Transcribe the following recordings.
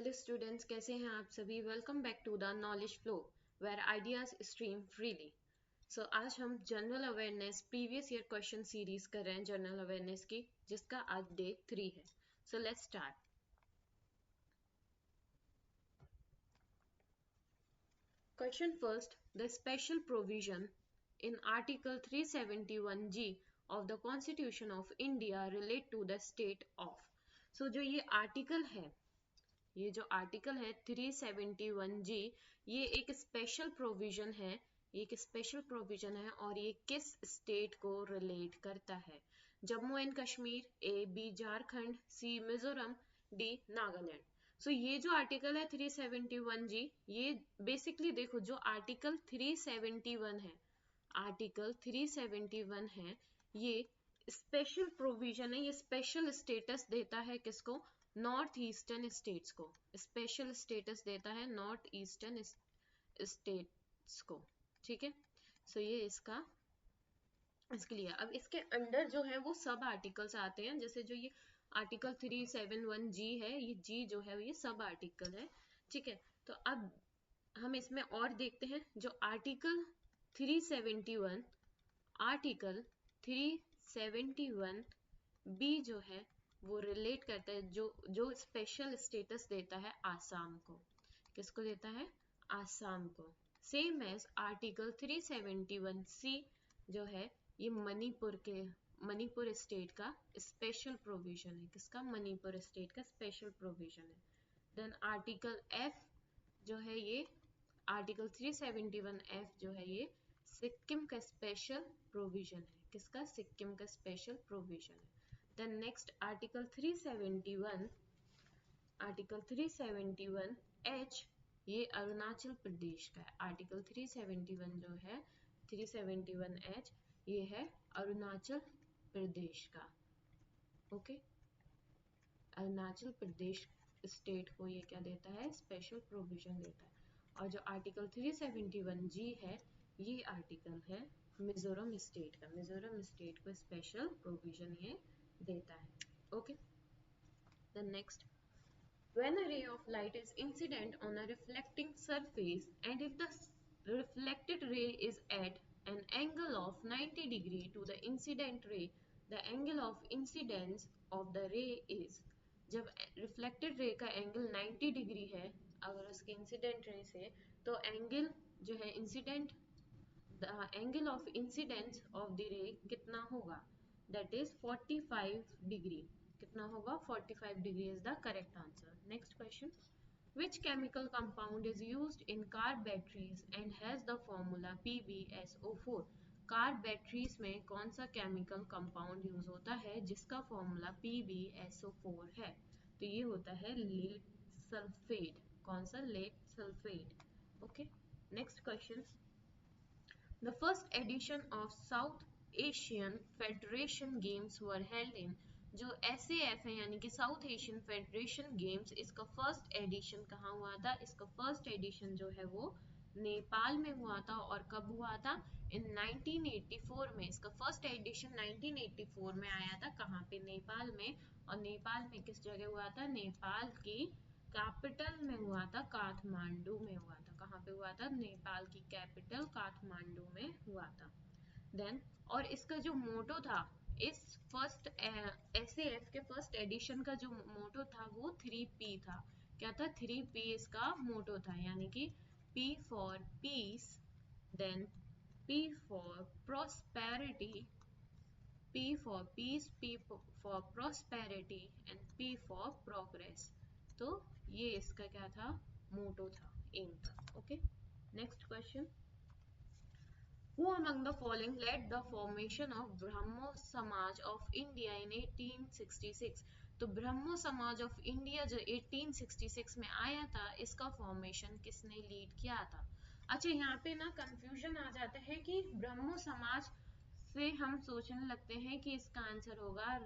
Hello students, कैसे हैं आप सभी। Welcome back to the knowledge flow where ideas stream freely. So आज हम general awareness previous year question series कर रहे हैं जनरल अवेयरनेस की, जिसका आज डे 3 है। So let's start. Question first, the special provision in article 371G of the Constitution of India relate to the state of। सो जो ये आर्टिकल है, ये जो आर्टिकल है 371G, ये एक स्पेशल प्रोविजन है, एक स्पेशल प्रोविजन है और ये किस स्टेट को रिलेट करता है। Jammu and Kashmir, A, B Jharkhand, C Mizoram, D Nagaland. So ये जो आर्टिकल है 371G, ये बेसिकली देखो जो आर्टिकल 371 है, आर्टिकल 371 है, ये स्पेशल प्रोविजन है, ये स्पेशल स्टेटस देता है किसको, नॉर्थ ईस्टर्न स्टेट्स को। स्पेशल स्टेटस देता है नॉर्थ ईस्टर्न स्टेट्स को, ठीक है। सो ये इसके लिए अब इसके अंडर जो है वो सब आर्टिकल्स आते हैं। जैसे जो ये आर्टिकल 371G है, ये जी जो है ये सब आर्टिकल है, ठीक है। तो अब हम इसमें और देखते हैं जो आर्टिकल 371, आर्टिकल 371 बी जो है वो रिलेट करता है, जो स्पेशल स्टेटस देता है आसाम को। किसको देता है? आसाम को। सेम एज आर्टिकल 371 सी जो है ये मणिपुर स्टेट का स्पेशल प्रोविजन है। किसका? मणिपुर स्टेट का स्पेशल प्रोविजन है। देन आर्टिकल एफ जो है ये आर्टिकल 371 एफ जो है ये सिक्किम का स्पेशल प्रोविजन है। किसका? सिक्किम का स्पेशल प्रोविजन है। Then next article 371, article 371 H, ये अरुणाचल प्रदेश का है। आर्टिकल 371 जो है 371 एच, ये है अरुणाचल प्रदेश का। ओके, अरुणाचल प्रदेश स्टेट को ये क्या देता है? स्पेशल प्रोविजन देता है। और जो आर्टिकल 371G है, ये आर्टिकल है मिजोरम स्टेट का। मिजोरम स्टेट को स्पेशल प्रोविजन ये देता है। Okay, the next, when a ray of light is incident on a reflecting surface and if the reflected ray is at an angle of 90 degree to the incident ray, the angle of incidence of the ray is। जब reflected ray का angle 90 degree है अगर उसके incident ray से, तो angle जो है incident, the angle of incidence of the रे कितना होगा? That is 45 degree. कितना होगा? 45 degree is the correct answer. Next question, which chemical compound is used in car batteries and has the formula PbSO4। Car batteries में कौन सा chemical compound use होता है जिसका फॉर्मूला PbSO4 है? तो ये होता है लेड सल्फेट। कौन सा? Lead sulphate. Okay, next question, The first edition of South Asian Federation Games were held in। जो SAF है यानी कि साउथ एशियन फेडरेशन गेम्स, इसका फर्स्ट एडिशन कहाँ हुआ था? इसका फर्स्ट एडिशन जो है वो नेपाल में हुआ था। और कब हुआ था? इन 1984 में। इसका फर्स्ट एडिशन 1984 में आया था। कहाँ पे? नेपाल में। और नेपाल में किस जगह हुआ था? नेपाल की कैपिटल में हुआ था, काठमांडू में हुआ था। कहाँ पे हुआ था? नेपाल की कैपिटल काठमांडू में हुआ था। देन और इसका जो मोटो था, इस फर्स्ट SAF के फर्स्ट एडिशन का जो मोटो था वो 3P था। क्या था? 3P इसका मोटो था, यानी कि P for peace, then P for prosperity, P for peace, P for prosperity and P for progress। तो ये इसका क्या था? मोटो था, एम था। Okay, next question, Who among the following led the formation of ब्रह्मो समाज of India in 1866। तो ब्रह्मो समाज ऑफ इंडिया जो 1866 में आया था, इसका फॉर्मेशन किसने लीड किया था? अच्छा, यहाँ पे ना कंफ्यूजन आ जाता है कि ब्रह्मो समाज से हम सोचने लगते हैं कि इसका आंसर होगा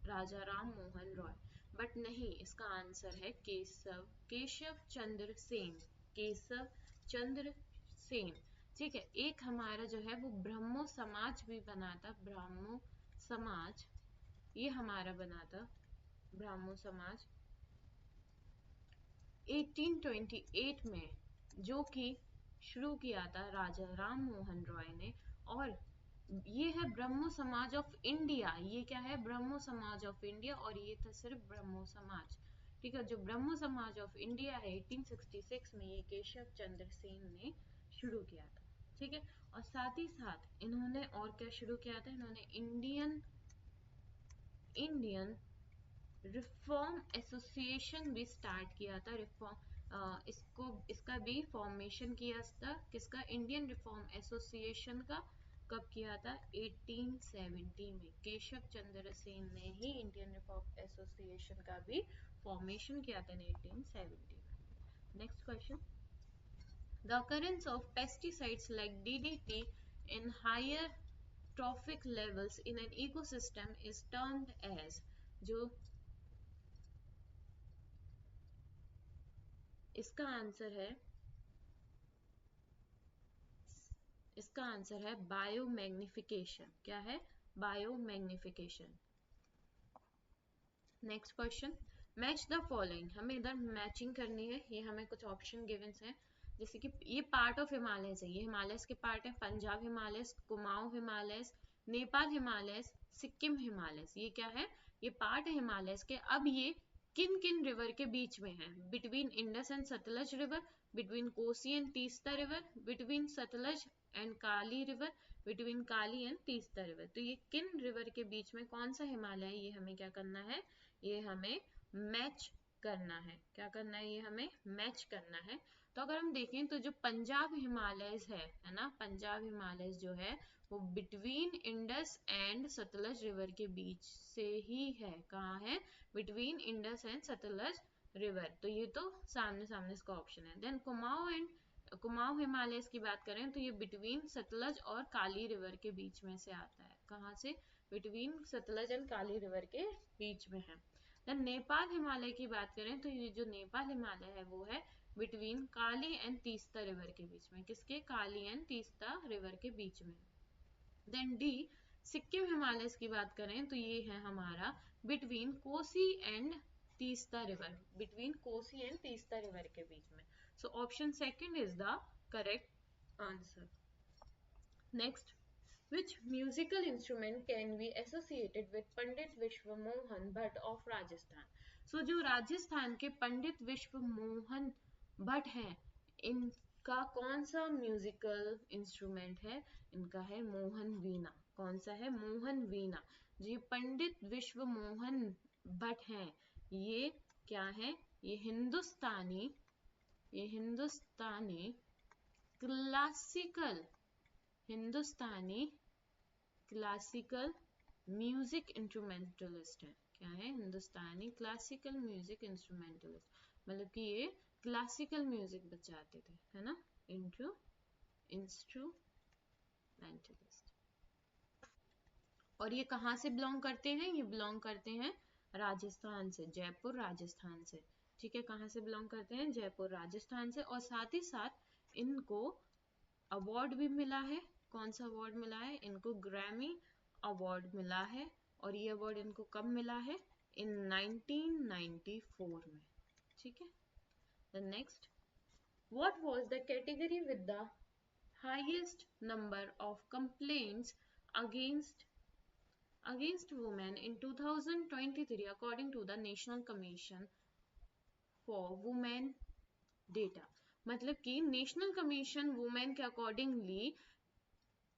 राजा राम मोहन रॉय, बट नहीं, इसका आंसर है केशव चंद्र सेन। केशव चंद्र सेन, ठीक है। एक हमारा जो है वो ब्रह्मो समाज भी बना था, ब्रह्मो समाज, ये हमारा बना था ब्रह्मो समाज। 1828 में, जो कि शुरू किया था राजा राम मोहन रॉय ने। और ये है ब्रह्मो समाज ऑफ इंडिया। ये क्या है? ब्रह्मो समाज ऑफ इंडिया। और ये था सिर्फ ब्रह्मो समाज, ठीक है। जो ब्रह्मो समाज ऑफ इंडिया है 1866 में, ये केशव चंद्र सेन ने शुरू किया था, ठीक है। और साथ ही साथ इन्होंने और क्या शुरू किया था? इन्होंने इंडियन रिफॉर्म एसोसिएशन भी स्टार्ट किया था। इसका भी फॉर्मेशन किया था। किसका? इंडियन रिफॉर्म एसोसिएशन का। कब किया था? 1870 में। केशव चंद्र सेन ने ही इंडियन रिफॉर्म एसोसिएशन का भी फॉर्मेशन किया था 1870 में। Next question, the occurrence of pesticides like DDT in higher trophic levels in an ecosystem is termed as, जो इसका आंसर है बायोमैग्निफिकेशन। क्या है? Biomagnification. Next question, match the following. हमें इधर मैचिंग करनी है। ये हमें कुछ ऑप्शन गिवन्स हैं, जैसे कि ये पार्ट ऑफ हिमालयस है, ये हिमालयस के पार्ट है। Punjab Himalayas, Kumaon Himalayas, Nepal Himalayas, Sikkim Himalayas. ये क्या है? ये पार्ट है हिमालयस के। अब ये किन किन रिवर के बीच में है? Between Indus and Sutlej river, between Kosi and Teesta river, between Sutlej and Kali river, between Kali and Teesta river. तो ये किन रिवर के बीच में कौन सा हिमालय है? ये हमें क्या करना है? ये हमें मैच करना है। क्या करना है? ये हमें मैच करना है। तो अगर हम देखें तो जो पंजाब हिमालयस है ना, पंजाब हिमालयस जो है वो between Indus and Sutlej river के बीच से ही है। कहाँ है? Between Indus and Sutlej river. तो ये तो सामने सामने इसका ऑप्शन है। देन कुमाऊं हिमालयस की बात करें तो ये बिटवीन सतलज और काली रिवर के बीच में से आता है। कहाँ से? Between Sutlej and Kali river के बीच में है। देन नेपाल हिमालय की बात करें तो ये जो नेपाल हिमालय है वो है between Kali and Teesta river के बीच में। किसके? काली एंड तीस्ता रिवर के बीच में। देन डी, सिक्किम हिमालयस की बात करें तो ये है हमारा between Kosi and Teesta river, between Kosi and Teesta river के बीच में। So option second is the correct answer. Next, which musical instrument can be associated with पंडित विश्व मोहन भट्ट of राजस्थान? So जो राजस्थान के पंडित विश्व मोहन भट्ट हैं, इनका कौन सा म्यूजिकल इंस्ट्रूमेंट है? इनका है मोहन वीणा। कौन सा है? मोहन वीणा। जी, पंडित विश्व मोहन भट्ट हैं, ये क्या है? ये हिंदुस्तानी क्लासिकल म्यूजिक इंस्ट्रूमेंटलिस्ट है। क्या है? हिंदुस्तानी क्लासिकल म्यूजिक इंस्ट्रूमेंटलिस्ट, मतलब कि ये क्लासिकल म्यूजिक बजाते थे, है ना, इंस्ट्रूमेंटलिस्ट। और ये कहाँ से बिलोंग करते हैं? ये बिलोंग करते हैं राजस्थान से, जयपुर राजस्थान से। ठीक है, कहाँ से बिलोंग करते हैं? जयपुर राजस्थान से। और साथ ही साथ इनको अवार्ड भी मिला है। कौन सा अवार्ड मिला है? इनको ग्रैमी अवार्ड मिला है। और ये अवार्ड इनको कब मिला है? इन 1994 में। ठीक है। The next, what was the category with the highest number of complaints against women in 2023 according to the National Commission for Women Data? मतलब कि नेशनल कमीशन वुमेन के अकॉर्डिंगली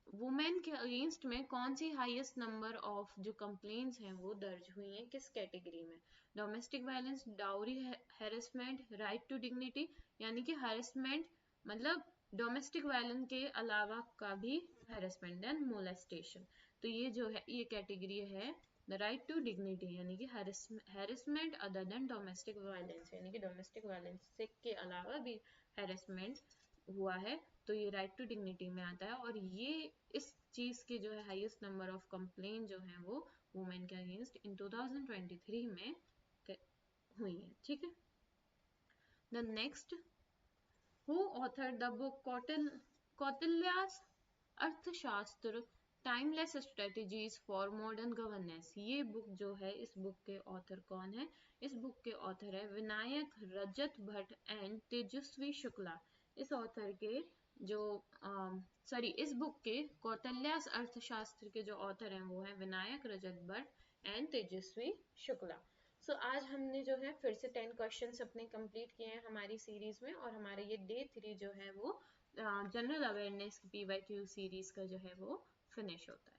वुमेन के अगेंस्ट में कौन सी हाईएस्ट नंबर ऑफ जो complaints हैं वो दर्ज हुई हैं? किस कैटेगरी में? Domestic violence, dowry harassment, right to dignity, यानी कि हैरेसमेंट मतलब डोमेस्टिक वायलेंस के अलावा का भी हैरेसमेंट, देन मोलेस्टेशन। तो ये जो है ये कैटेगरी है द राइट टू डिग्निटी, यानी कि harassment other than domestic violence, यानी कि डोमेस्टिक वायलेंस के अलावा भी हैरेसमेंट हुआ है, तो ये राइट टू डिग्निटी में आता है। और ये इस चीज के जो है हाईएस्ट नंबर ऑफ कंप्लेन जो है वो वुमेन के अगेंस्ट इन 2023 में हुई है। ठीक है। The next, who author the book Kautilya's Arthashastra timeless strategies for modern governance. ये बुक जो है, इस बुक के ऑथर कौन है? इस बुक के ऑथर है विनायक रजत भट्ट एंड तेजस्वी शुक्ला। इस ऑथर के जो इस बुक के कौटिल्य अर्थशास्त्र के जो ऑथर हैं वो हैं विनायक रजत भट्ट एंड तेजस्वी शुक्ला। आज हमने जो है फिर से 10 क्वेश्चंस अपने कंप्लीट किए हैं हमारी सीरीज में, और हमारे ये डे 3 जो है वो जनरल अवेयरनेस की PYQ सीरीज का जो है वो फिनिश होता है।